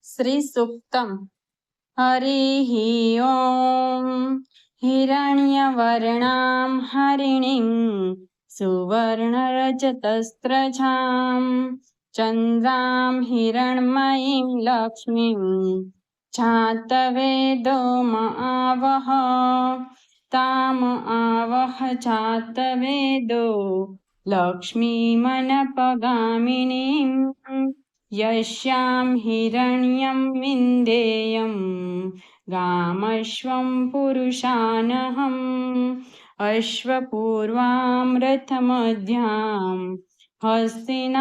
श्रीसूक्तम्। हरिः ॐ। हिरण्यवर्णां हरिणीं सुवर्णरजतस्रजां चन्द्रां हिरण्मयीं लक्ष्मीं जातवेदो महावः। ताम आवह जातवेदो लक्ष्मीमनपगामिनीम् यस्यां हिरण्यं विन्देयं गामश्वं पुरुषानहम् अश्वपूर्वां रथमध्यां हस्तिनादप्रबोधिनीं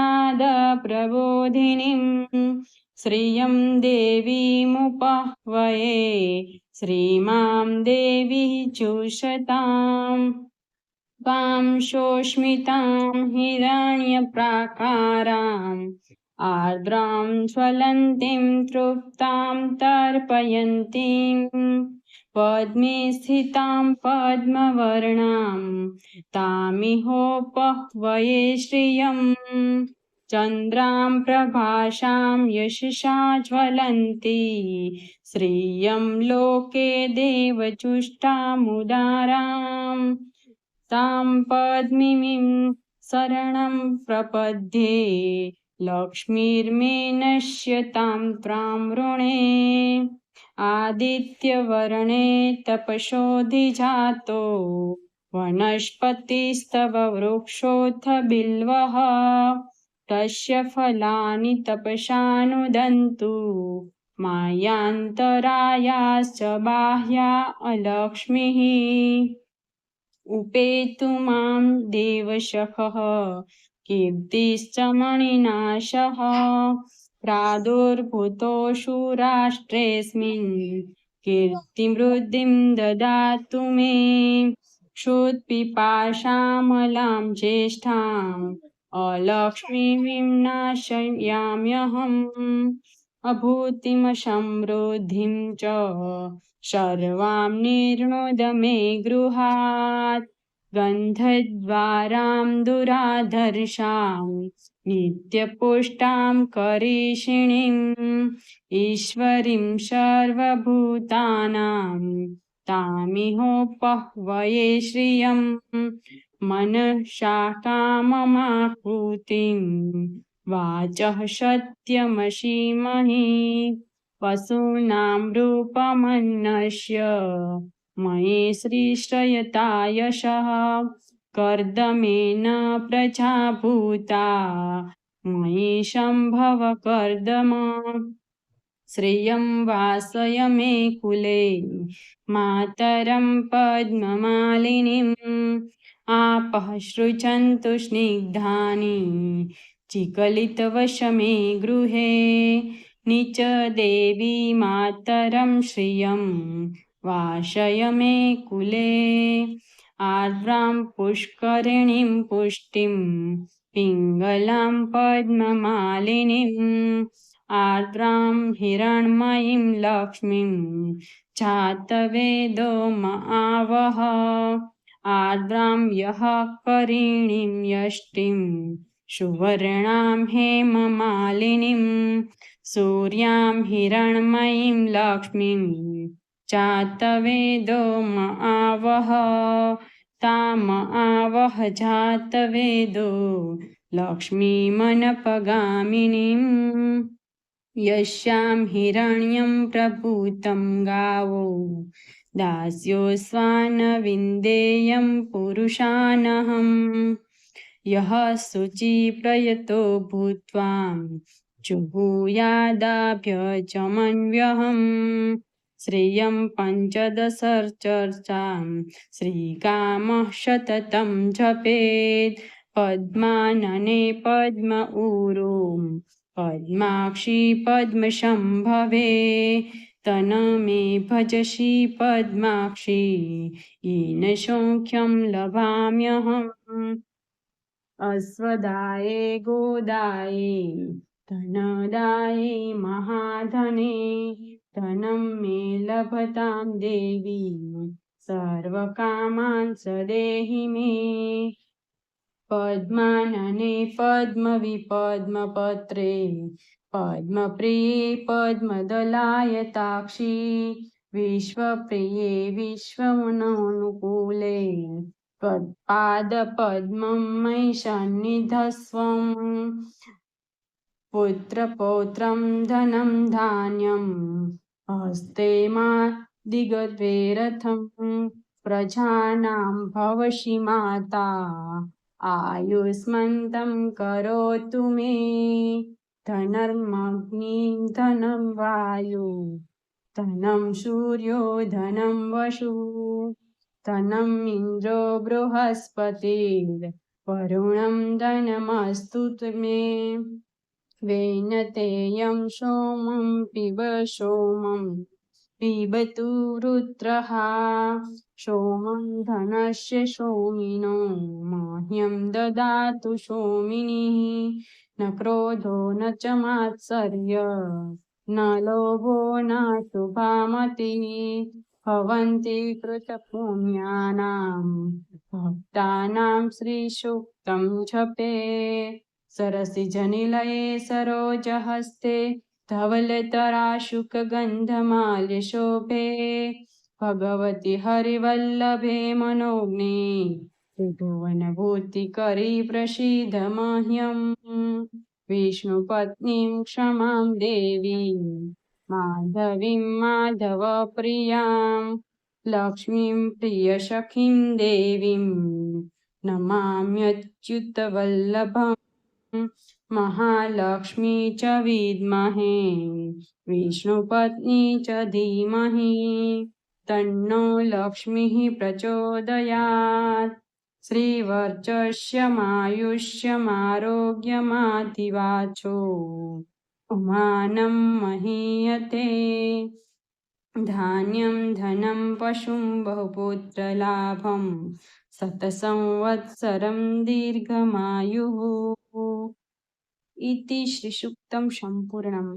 श्रियं देवीमुपह्वये श्रीमां देवी चुषताम् त्वां शोष्मितां हिरण्यप्राकाराम् आर्द्रां ज्वलन्तीं तृप्तां तर्पयन्तीं पद्मे स्थितां पद्मवर्णां तामिहोपह्वये श्रियम् चन्द्रां प्रभासां यशसा ज्वलन्ती श्रियं लोके देवचुष्टामुदाराम् तां पद्मिनीं शरणं प्रपद्ये लक्ष्मीर्मे नश्यतां त्वां वृणे आदित्यवर्णे तपसोऽधिजातो वनस्पतिस्तव वृक्षोऽथ बिल्वः तस्य फलानि तपसानुदन्तु मायान्तरायाश्च बाह्या अलक्ष्मीः उपेतु मां देवशखः कीर्तिश्च मणिनाशः प्रादुर्भूतोऽसु राष्ट्रेऽस्मिन् कीर्तिवृद्धिं ददातु मे क्षुत्पिपासामलां ज्येष्ठाम् अलक्ष्मीं नाशयाम्यहम् अभूतिमसमृद्धिं च सर्वां निर्णोद मे गृहात् गन्धद्वारां दुराधर्षां नित्यपुष्टां करीषिणीम् ईश्वरीं सर्वभूतानां तामिहोपह्वये श्रियम् मनसा काममाकृतिं वाचः सत्यमसीमहि पशूनां रूपमन्नस्य मयि श्रीश्रयता यशः कर्दमेन प्रजा भूता मयि सम्भव कर्दम श्रियं वासय मे कुले मातरं पद्ममालिनीम् आपः सृजन्तु स्निग्धानि चिकलितवशमे गृहे नीच देवी मातरं श्रियं वासय मे कुले आर्द्रां पुष्करिणीं पुष्टिं पिङ्गलां पद्ममालिनीम् आर्द्रां हिरण्मयीं लक्ष्मीं जातवेदो महावः आर्द्रां यः करीणीं यष्टिं सुवर्णां हेममालिनीं सूर्यां हिरण्मयीं लक्ष्मीं जातवेदो महावः तामहावह जातवेदो लक्ष्मीमनपगामिनीम् यस्यां हिरण्यं प्रभूतं गावो दास्योऽस्वान् विन्देयं पुरुषानहम् यः शुचिप्रयतो भूत्वा जुहुयादाभ्यजमन्व्यहम् श्रियं पञ्चदशचर्चां श्रीकामः सततं जपेत् पद्मानने पद्म ऊरुं पद्माक्षी पद्मशम्भवे तन्मे भजसि पद्माक्षी येन सौख्यं लभाम्यहम् अश्वदाये गोदाये धनदाये महाधने धनं मे लभतां देवी सर्वकामान् सदेहि मे पद्मानने पद्मविपद्मपत्रे पद्मप्रिये पद्मदलायताक्षी विश्वप्रिये विश्वमनोनुकूले त्वत्पादपद्मं मयि सन्निधस्त्वम् पुत्रपौत्रं धनं धान्यम् हस्ते मा दिगत्वे रथं प्रजानां भवसि माता आयुष्मन्तं करोतु मे धनमग्नि धनं वायु धनं सूर्यो धनं वसु धनम् इन्द्रो बृहस्पतिर्वरुणं धनमस्तु मे वेनतेयं सोमं पिब सोमं पिबतु वृत्रः सोमं धनस्य सोमिनो मह्यं ददातु सोमिनिः न क्रोधो न च मात्सर्य न लोभो न शुभामतिः भवन्ति कृतपुण्यानां भक्तानां श्रीसूक्तं जपे सरसिजनिलये सरोजहस्ते धवलतराशुकगन्धमाल्यशोभे भगवति हरिवल्लभे मनोज्ञे त्रिभुवनभूतिकरी प्रसीद मह्यम् विष्णुपत्नीं क्षमां देवीं माधवीं माधवप्रियां लक्ष्मीं प्रियसखीं देवीं नमाम्यच्युतवल्लभम् महालक्ष्मी च विद्महे विष्णुपत्नी च धीमहि तन्नो लक्ष्मीः प्रचोदयात् श्रीवर्चस्यमायुष्यमारोग्यमादिवाचो मानं महीयते धान्यं धनं पशुं बहुपुत्रलाभं शतसंवत्सरं दीर्घमायुः इति श्रीसूक्तं सम्पूर्णम्।